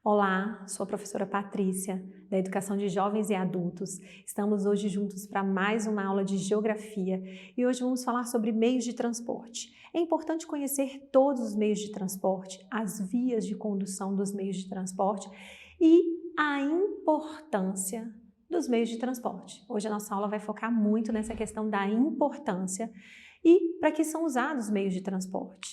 Olá, sou a professora Patrícia, da Educação de Jovens e Adultos. Estamos hoje juntos para mais uma aula de Geografia e hoje vamos falar sobre meios de transporte. É importante conhecer todos os meios de transporte, as vias de condução dos meios de transporte e a importância dos meios de transporte. Hoje a nossa aula vai focar muito nessa questão da importância e para que são usados os meios de transporte.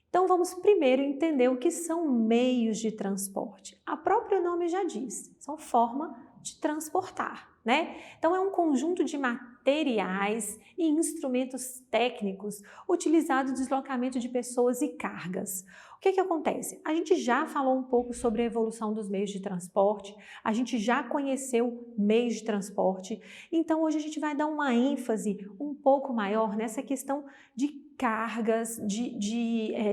Então vamos primeiro entender o que são meios de transporte. A próprio nome já diz, são forma de transportar, né? Então é um conjunto de materiais e instrumentos técnicos utilizados no deslocamento de pessoas e cargas. O que acontece? A gente já falou um pouco sobre a evolução dos meios de transporte, a gente já conheceu meios de transporte, então hoje a gente vai dar uma ênfase um pouco maior nessa questão de cargas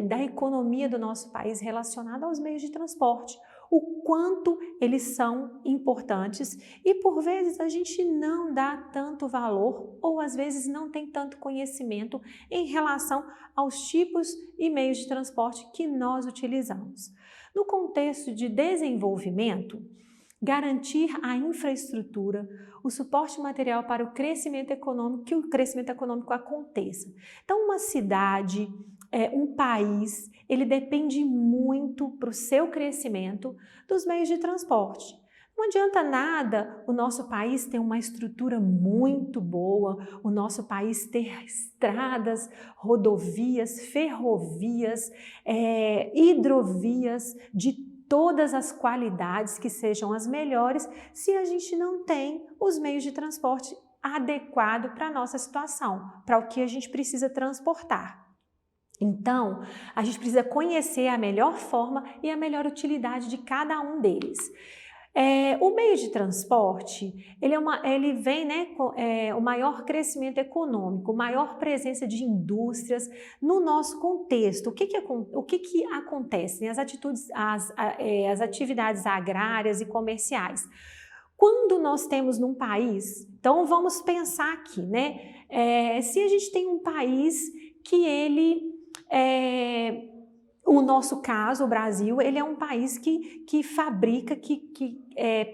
da economia do nosso país relacionada aos meios de transporte, o quanto eles são importantes e por vezes a gente não dá tanto valor ou às vezes não tem tanto conhecimento em relação aos tipos e meios de transporte que nós utilizamos. No contexto de desenvolvimento, garantir a infraestrutura, o suporte material para o crescimento econômico, que o crescimento econômico aconteça. Então, uma cidade, um país, ele depende muito para o seu crescimento dos meios de transporte. Não adianta nada o nosso país ter uma estrutura muito boa, o nosso país ter estradas, rodovias, ferrovias, hidrovias de todas as qualidades que sejam as melhores, se a gente não tem os meios de transporte adequado para a nossa situação, para o que a gente precisa transportar. Então, a gente precisa conhecer a melhor forma e a melhor utilidade de cada um deles. O meio de transporte, ele vem com o maior crescimento econômico, maior presença de indústrias no nosso contexto. O que acontece? As atividades agrárias e comerciais. Quando nós temos num país, então vamos pensar aqui, né? Se a gente tem um país que o nosso caso, o Brasil, ele é um país que fabrica, que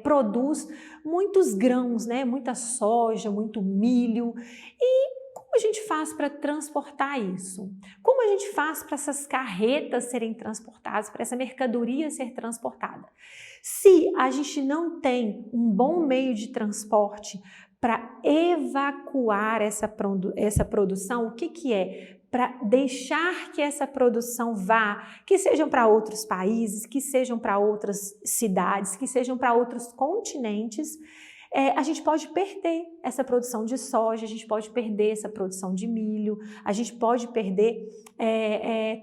produz muitos grãos, né? Muita soja, muito milho. E como a gente faz para transportar isso? Como a gente faz para essas carretas serem transportadas, para essa mercadoria ser transportada? Se a gente não tem um bom meio de transporte para evacuar essa produção, o que é? Para deixar que essa produção vá, que sejam para outros países, que sejam para outras cidades, que sejam para outros continentes, a gente pode perder essa produção de soja, a gente pode perder essa produção de milho, a gente pode perder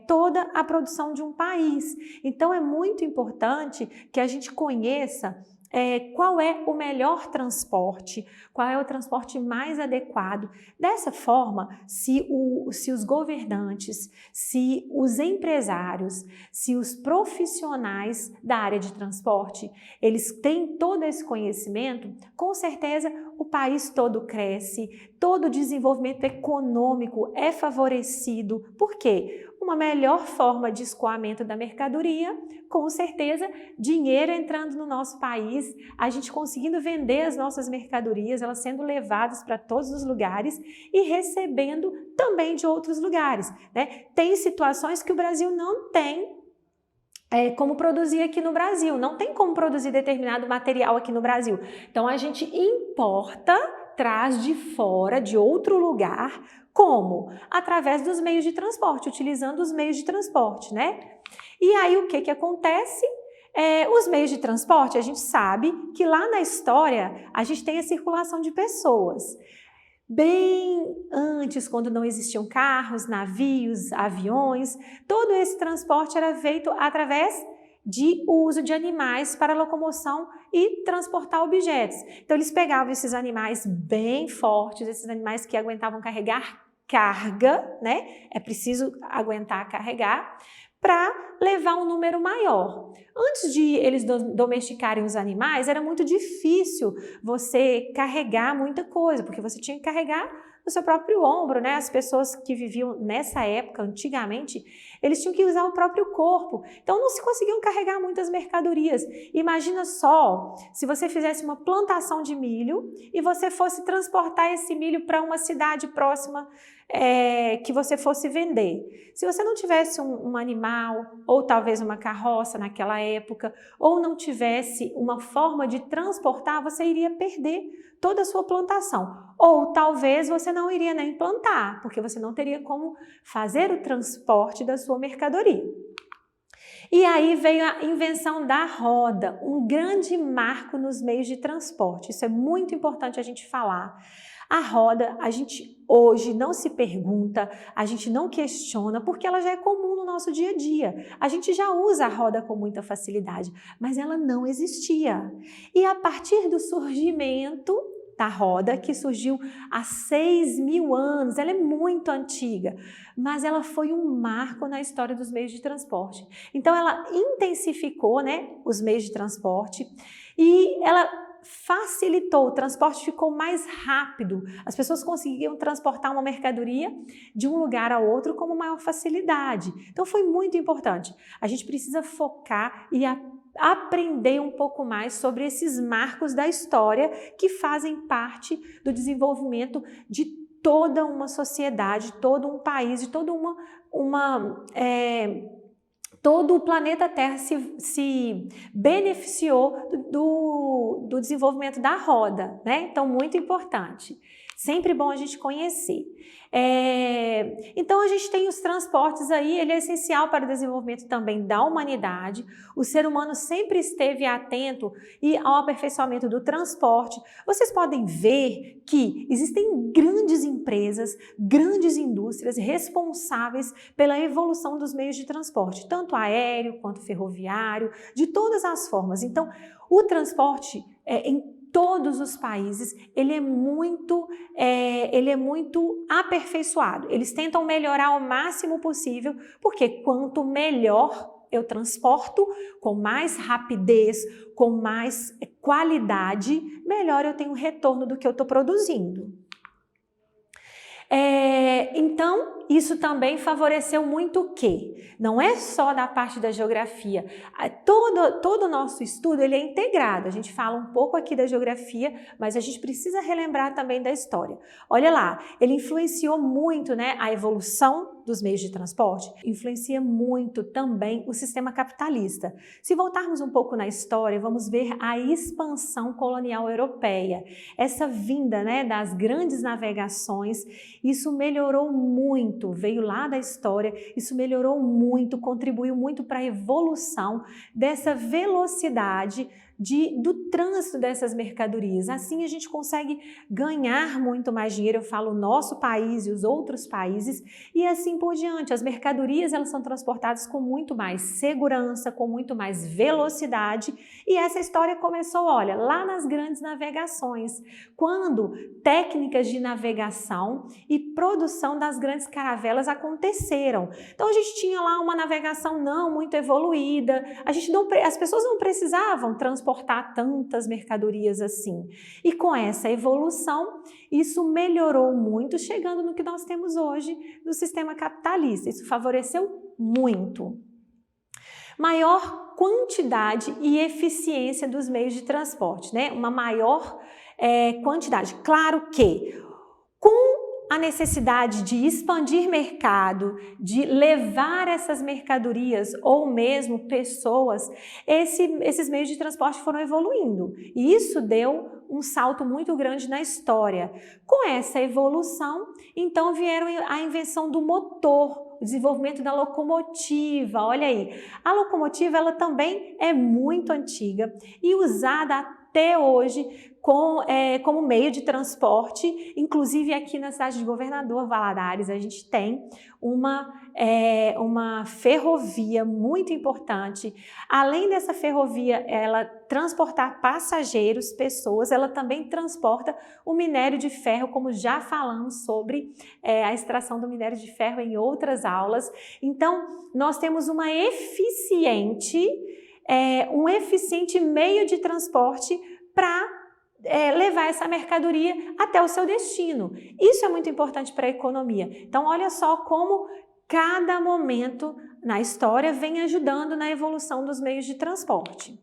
toda a produção de um país. Então é muito importante que a gente conheça qual é o melhor transporte, qual é o transporte mais adequado. Dessa forma, se os governantes, se os empresários, se os profissionais da área de transporte, eles têm todo esse conhecimento, com certeza o país todo cresce, todo o desenvolvimento econômico é favorecido. Por quê? Uma melhor forma de escoamento da mercadoria, com certeza, dinheiro entrando no nosso país, a gente conseguindo vender as nossas mercadorias, elas sendo levadas para todos os lugares e recebendo também de outros lugares, né? Tem situações que o Brasil não tem como produzir aqui no Brasil, não tem como produzir determinado material aqui no Brasil. Então a gente importa, traz de fora, de outro lugar. Como? Através dos meios de transporte, utilizando os meios de transporte, né? E aí o que acontece? Os meios de transporte, a gente sabe que lá na história a gente tem a circulação de pessoas. Bem antes, quando não existiam carros, navios, aviões, todo esse transporte era feito através de uso de animais para locomoção e transportar objetos. Então eles pegavam esses animais bem fortes, esses animais que aguentavam carregar carga, né? É preciso aguentar carregar para levar um número maior. Antes de eles domesticarem os animais, era muito difícil você carregar muita coisa, porque você tinha que carregar no seu próprio ombro, né? As pessoas que viviam nessa época, antigamente, eles tinham que usar o próprio corpo. Então não se conseguiam carregar muitas mercadorias. Imagina só se você fizesse uma plantação de milho e você fosse transportar esse milho para uma cidade próxima que você fosse vender. Se você não tivesse um animal, ou talvez uma carroça naquela época, ou não tivesse uma forma de transportar, você iria perder toda a sua plantação. Ou talvez você não iria nem plantar, porque você não teria como fazer o transporte da sua mercadoria. E aí veio a invenção da roda, um grande marco nos meios de transporte. Isso é muito importante a gente falar. A roda, a gente hoje não se pergunta, a gente não questiona, porque ela já é comum no nosso dia a dia. A gente já usa a roda com muita facilidade, mas ela não existia. E a partir do surgimento da roda, que surgiu há 6.000 anos, ela é muito antiga, mas ela foi um marco na história dos meios de transporte. Então ela intensificou, né, os meios de transporte e ela facilitou, o transporte ficou mais rápido, as pessoas conseguiam transportar uma mercadoria de um lugar ao outro com maior facilidade. Então foi muito importante. A gente precisa focar e aprender um pouco mais sobre esses marcos da história que fazem parte do desenvolvimento de toda uma sociedade, todo um país, de toda todo o planeta Terra se beneficiou do desenvolvimento da roda, né? Então, muito importante. Sempre bom a gente conhecer. Então, a gente tem os transportes aí, ele é essencial para o desenvolvimento também da humanidade. O ser humano sempre esteve atento ao aperfeiçoamento do transporte. Vocês podem ver que existem grandes empresas, grandes indústrias responsáveis pela evolução dos meios de transporte, tanto aéreo quanto ferroviário, de todas as formas. Então, o transporte em todos os países, ele é muito aperfeiçoado. Eles tentam melhorar o máximo possível, porque quanto melhor eu transporto, com mais rapidez, com mais qualidade, melhor eu tenho retorno do que eu estou produzindo. Então, isso também favoreceu muito o quê? Não é só da parte da geografia. Todo o nosso estudo ele é integrado. A gente fala um pouco aqui da geografia, mas a gente precisa relembrar também da história. Olha lá, ele influenciou muito, né, a evolução dos meios de transporte, influencia muito também o sistema capitalista. Se voltarmos um pouco na história, vamos ver a expansão colonial europeia. Essa vinda, né, das grandes navegações, isso melhorou muito, veio lá da história, isso melhorou muito, contribuiu muito para a evolução dessa velocidade do trânsito dessas mercadorias. Assim a gente consegue ganhar muito mais dinheiro, eu falo o nosso país e os outros países, e assim por diante. As mercadorias elas são transportadas com muito mais segurança, com muito mais velocidade, e essa história começou, olha, lá nas grandes navegações, quando técnicas de navegação e produção das grandes caravelas aconteceram. Então a gente tinha lá uma navegação não muito evoluída, as pessoas não precisavam transportar tantas mercadorias assim. E com essa evolução, isso melhorou muito, chegando no que nós temos hoje no sistema capitalista. Isso favoreceu muito. Maior quantidade e eficiência dos meios de transporte, né? Uma maior quantidade. Claro que com a necessidade de expandir mercado, de levar essas mercadorias ou mesmo pessoas, esses meios de transporte foram evoluindo. E isso deu um salto muito grande na história. Com essa evolução, então vieram a invenção do motor, o desenvolvimento da locomotiva. Olha aí, a locomotiva ela também é muito antiga e usada até hoje como meio de transporte. Inclusive aqui na cidade de Governador Valadares a gente tem uma ferrovia muito importante. Além dessa ferrovia ela transportar passageiros, pessoas, ela também transporta o minério de ferro, como já falamos sobre a extração do minério de ferro em outras aulas. Então nós temos um eficiente meio de transporte para levar essa mercadoria até o seu destino. Isso é muito importante para a economia. Então, olha só como cada momento na história vem ajudando na evolução dos meios de transporte.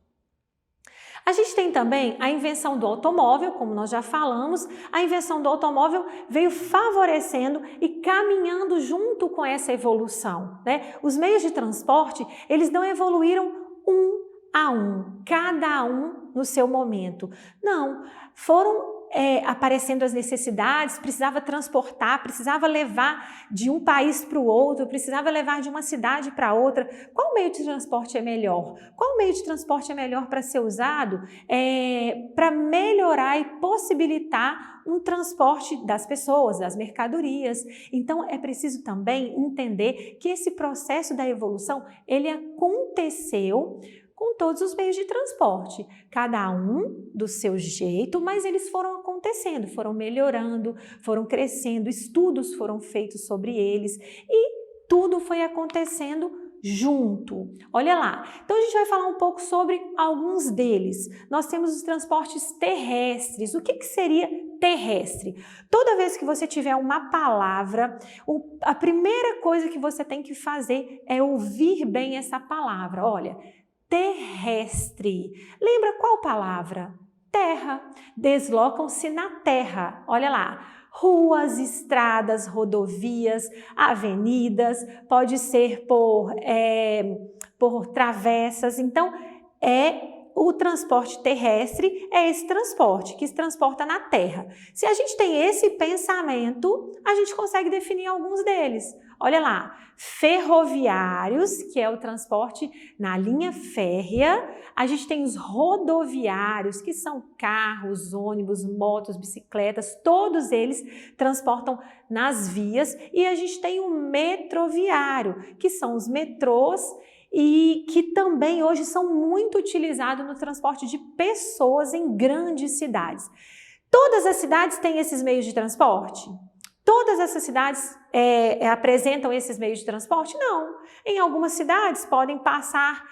A gente tem também a invenção do automóvel, como nós já falamos. A invenção do automóvel veio favorecendo e caminhando junto com essa evolução, né? Os meios de transporte, eles não evoluíram um a um, cada um no seu momento. Não, foram aparecendo as necessidades, precisava transportar, precisava levar de um país para o outro, precisava levar de uma cidade para outra. Qual meio de transporte é melhor? Qual meio de transporte é melhor para ser usado para melhorar e possibilitar um transporte das pessoas, das mercadorias? Então, é preciso também entender que esse processo da evolução, ele aconteceu com todos os meios de transporte, cada um do seu jeito, mas eles foram acontecendo, foram melhorando, foram crescendo, estudos foram feitos sobre eles e tudo foi acontecendo junto. Olha lá, então a gente vai falar um pouco sobre alguns deles. Nós temos os transportes terrestres. O que seria terrestre? Toda vez que você tiver uma palavra, a primeira coisa que você tem que fazer é ouvir bem essa palavra. Olha, terrestre. Lembra qual palavra? Terra. Deslocam-se na terra. Olha lá. Ruas, estradas, rodovias, avenidas, pode ser por travessas. Então, o transporte terrestre é esse transporte que se transporta na terra. Se a gente tem esse pensamento, a gente consegue definir alguns deles. Olha lá, ferroviários, que é o transporte na linha férrea. A gente tem os rodoviários, que são carros, ônibus, motos, bicicletas, todos eles transportam nas vias. E a gente tem o metroviário, que são os metrôs e que também hoje são muito utilizados no transporte de pessoas em grandes cidades. Todas as cidades têm esses meios de transporte? Todas essas cidades apresentam esses meios de transporte? Não. Em algumas cidades podem passar,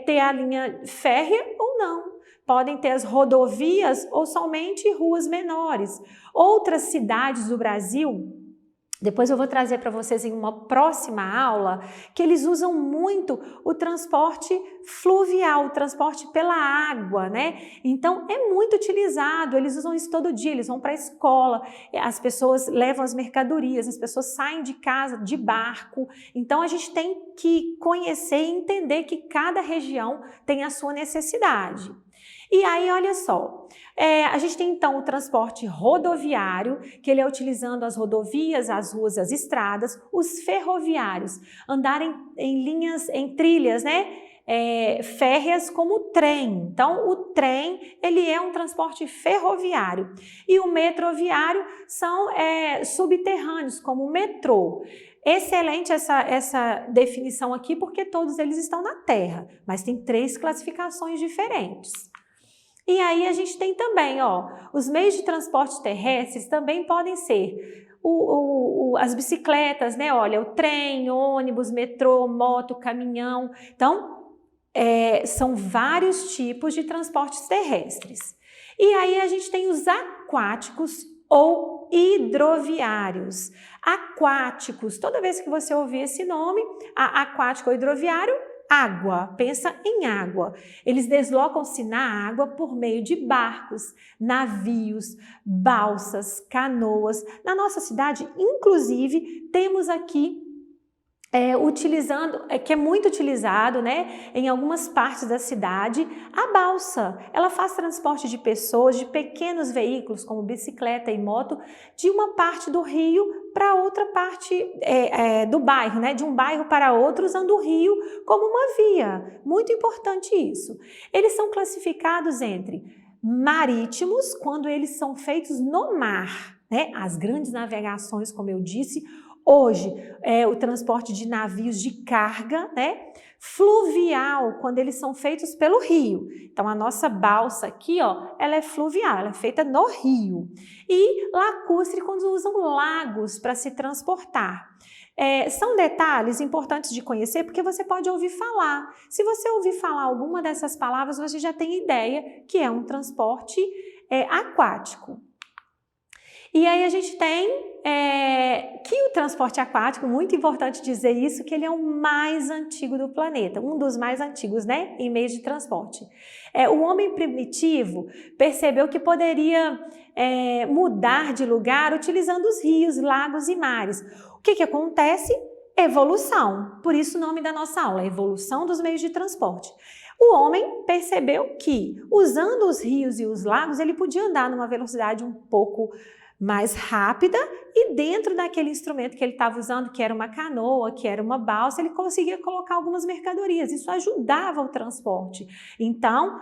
ter a linha férrea ou não. Podem ter as rodovias ou somente ruas menores. Outras cidades do Brasil, depois eu vou trazer para vocês em uma próxima aula, que eles usam muito o transporte fluvial, o transporte pela água, né? Então, é muito utilizado, eles usam isso todo dia, eles vão para a escola, as pessoas levam as mercadorias, as pessoas saem de casa de barco. Então, a gente tem que conhecer e entender que cada região tem a sua necessidade. E aí, olha só, a gente tem então o transporte rodoviário, que ele é utilizando as rodovias, as ruas, as estradas, os ferroviários, andarem em linhas, em trilhas, né? Férreas como o trem. Então, o trem, ele é um transporte ferroviário. E o metroviário são subterrâneos, como o metrô. Excelente essa definição aqui, porque todos eles estão na terra, mas tem 3 classificações diferentes. E aí a gente tem também, os meios de transporte terrestres também podem ser as bicicletas, né? Olha, o trem, ônibus, metrô, moto, caminhão. Então, são vários tipos de transportes terrestres. E aí a gente tem os aquáticos ou hidroviários. Aquáticos, toda vez que você ouvir esse nome, aquático ou hidroviário, água, pensa em água. Eles deslocam-se na água por meio de barcos, navios, balsas, canoas. Na nossa cidade, inclusive, temos aqui que é muito utilizado, né, em algumas partes da cidade, a balsa. Ela faz transporte de pessoas, de pequenos veículos, como bicicleta e moto, de uma parte do rio para outra parte do bairro, né, de um bairro para outro, usando o rio como uma via. Muito importante isso. Eles são classificados entre marítimos, quando eles são feitos no mar, né, as grandes navegações, como eu disse. Hoje, o transporte de navios de carga, né? Fluvial, quando eles são feitos pelo rio. Então, a nossa balsa aqui, ela é fluvial, ela é feita no rio. E lacustre, quando usam lagos para se transportar. São detalhes importantes de conhecer, porque você pode ouvir falar. Se você ouvir falar alguma dessas palavras, você já tem ideia que é um transporte aquático. E aí a gente tem que o transporte aquático, muito importante dizer isso, que ele é o mais antigo do planeta, um dos mais antigos, né, em meios de transporte. O homem primitivo percebeu que poderia mudar de lugar utilizando os rios, lagos e mares. O que acontece? Evolução. Por isso o nome da nossa aula, evolução dos meios de transporte. O homem percebeu que, usando os rios e os lagos, ele podia andar numa velocidade um pouco mais rápida e dentro daquele instrumento que ele estava usando, que era uma canoa, que era uma balsa, ele conseguia colocar algumas mercadorias. Isso ajudava o transporte. Então,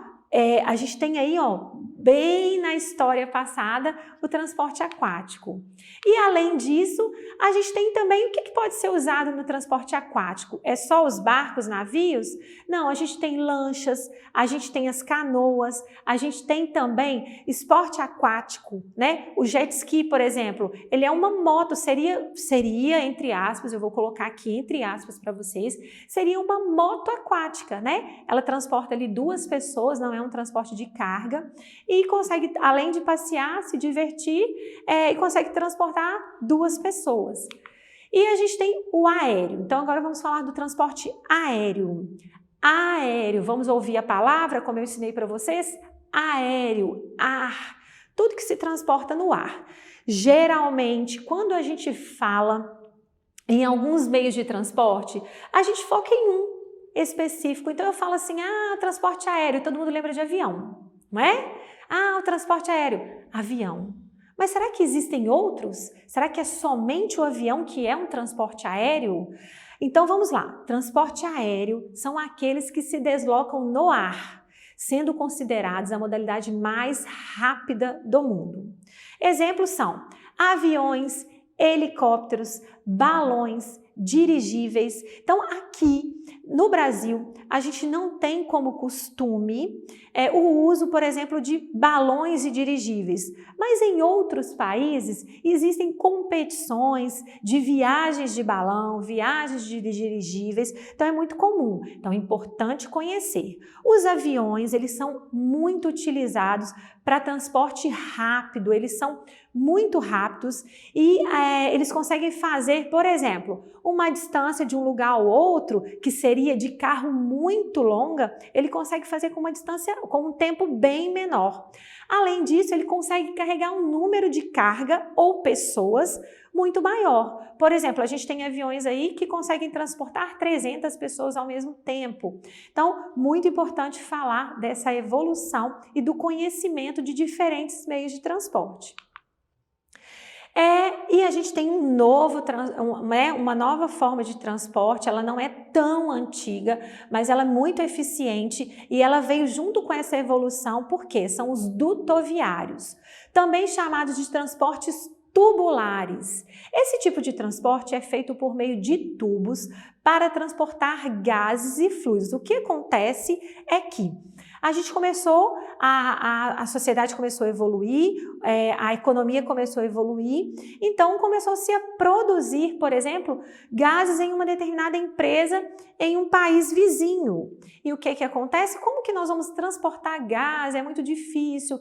a gente tem aí, ó, bem na história passada, o transporte aquático. E além disso, a gente tem também o que pode ser usado no transporte aquático. É só os barcos, navios? Não, a gente tem lanchas, a gente tem as canoas, a gente tem também esporte aquático, né? O jet ski, por exemplo, ele é uma moto, seria entre aspas, eu vou colocar aqui entre aspas para vocês, seria uma moto aquática, né? Ela transporta ali 2 pessoas, não é um transporte de carga, e consegue, além de passear, se divertir, e consegue transportar 2 pessoas. E a gente tem o aéreo. Então agora vamos falar do transporte aéreo. Aéreo, vamos ouvir a palavra, como eu ensinei para vocês? Aéreo, ar, tudo que se transporta no ar. Geralmente, quando a gente fala em alguns meios de transporte, a gente foca em um específico. Então eu falo assim, transporte aéreo, todo mundo lembra de avião, não é? O transporte aéreo, avião. Mas será que existem outros? Será que é somente o avião que é um transporte aéreo? Então vamos lá, transporte aéreo são aqueles que se deslocam no ar, sendo considerados a modalidade mais rápida do mundo. Exemplos são aviões, helicópteros, balões, dirigíveis. Então aqui no Brasil a gente não tem como costume o uso, por exemplo, de balões e dirigíveis, mas em outros países existem competições de viagens de balão, viagens de dirigíveis, então é muito comum. Então é importante conhecer. Os aviões, eles são muito utilizados para transporte rápido, eles são muito rápidos e eles conseguem fazer, por exemplo, uma distância de um lugar ao outro, que seria de carro muito longa, ele consegue fazer com uma distância, com um tempo bem menor. Além disso, ele consegue carregar um número de carga ou pessoas muito maior. Por exemplo, a gente tem aviões aí que conseguem transportar 300 pessoas ao mesmo tempo. Então, muito importante falar dessa evolução e do conhecimento de diferentes meios de transporte. E a gente tem uma nova forma de transporte, ela não é tão antiga, mas ela é muito eficiente e ela veio junto com essa evolução, porque são os dutoviários, também chamados de transportes tubulares. Esse tipo de transporte é feito por meio de tubos para transportar gases e fluidos. O que acontece é que a gente começou, a sociedade começou a evoluir, a economia começou a evoluir, então começou-se a produzir, por exemplo, gases em uma determinada empresa em um país vizinho. E o que acontece? Como que nós vamos transportar gás? É muito difícil,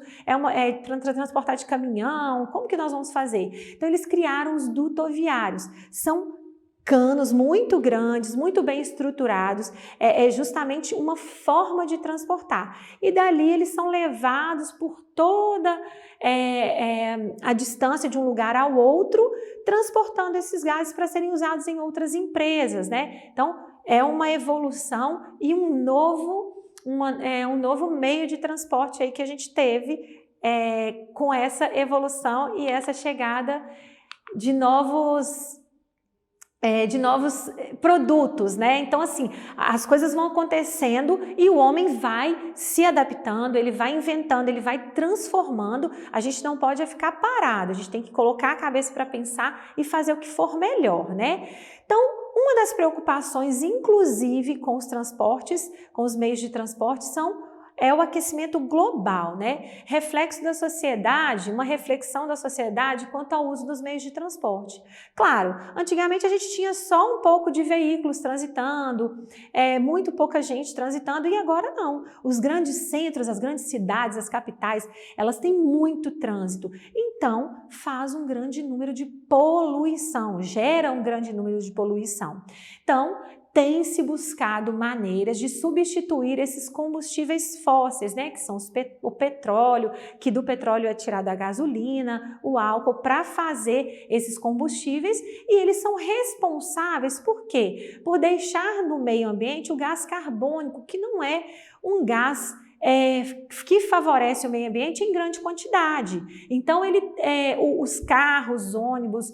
transportar de caminhão, como que nós vamos fazer? Então eles criaram os dutoviários, são canos muito grandes, muito bem estruturados, é justamente uma forma de transportar. E dali eles são levados por toda a distância de um lugar ao outro, transportando esses gases para serem usados em outras empresas, né? Então, é uma evolução e um novo meio de transporte aí que a gente teve com essa evolução e essa chegada de novos produtos, né? Então, assim, as coisas vão acontecendo e o homem vai se adaptando, ele vai inventando, ele vai transformando. A gente não pode ficar parado, a gente tem que colocar a cabeça para pensar e fazer o que for melhor, né? Então, uma das preocupações, inclusive, com os transportes, com os meios de transporte, são é o aquecimento global, né? Reflexo da sociedade, uma reflexão da sociedade quanto ao uso dos meios de transporte. Claro, antigamente a gente tinha só um pouco de veículos transitando, muito pouca gente transitando, e agora não. Os grandes centros, as grandes cidades, as capitais, elas têm muito trânsito. Então, faz um grande número de poluição, gera um grande número de poluição. Então, tem-se buscado maneiras de substituir esses combustíveis fósseis, né, que são o petróleo, que do petróleo é tirada a gasolina, o álcool, para fazer esses combustíveis, e eles são responsáveis por quê? Por deixar no meio ambiente o gás carbônico, que não é um gás que favorece o meio ambiente em grande quantidade. Então, os carros, os ônibus,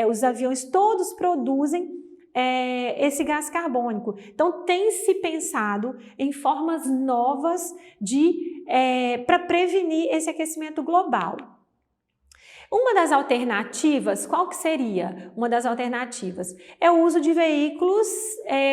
os aviões, todos produzem esse gás carbônico. Então, tem se pensado em formas novas para prevenir esse aquecimento global. Uma das alternativas, qual que seria uma das alternativas? É o uso de veículos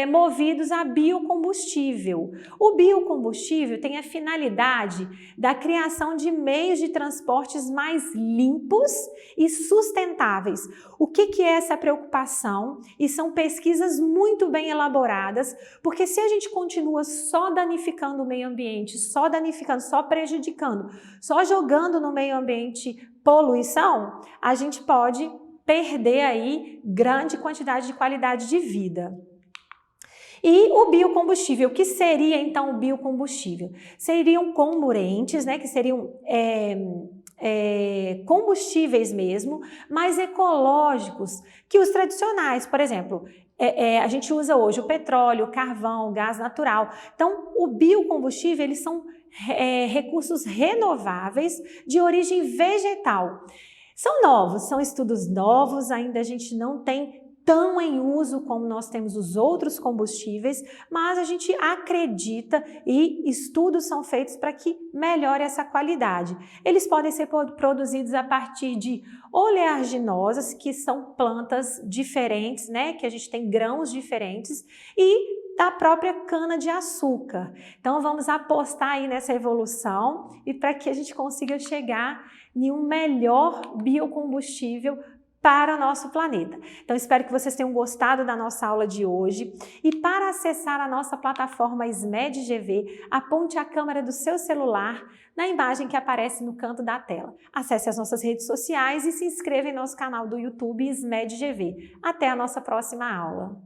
movidos a biocombustível. O biocombustível tem a finalidade da criação de meios de transportes mais limpos e sustentáveis. O que é essa preocupação? E são pesquisas muito bem elaboradas, porque se a gente continua só danificando o meio ambiente, só danificando, só prejudicando, só jogando no meio ambiente poluição, a gente pode perder aí grande quantidade de qualidade de vida. E o biocombustível, o que seria então o biocombustível? Seriam comburentes, né, que seriam combustíveis mesmo, mais ecológicos que os tradicionais. Por exemplo, a gente usa hoje o petróleo, o carvão, o gás natural. Então, o biocombustível, eles são recursos renováveis de origem vegetal. São novos, são estudos novos, ainda a gente não tem tão em uso como nós temos os outros combustíveis, mas a gente acredita e estudos são feitos para que melhore essa qualidade. Eles podem ser produzidos a partir de oleaginosas, que são plantas diferentes, né, que a gente tem grãos diferentes, e da própria cana-de-açúcar. Então, vamos apostar aí nessa evolução e para que a gente consiga chegar em um melhor biocombustível para o nosso planeta. Então, espero que vocês tenham gostado da nossa aula de hoje. E para acessar a nossa plataforma SMED-GV, aponte a câmera do seu celular na imagem que aparece no canto da tela. Acesse as nossas redes sociais e se inscreva em nosso canal do YouTube SMED-GV. Até a nossa próxima aula.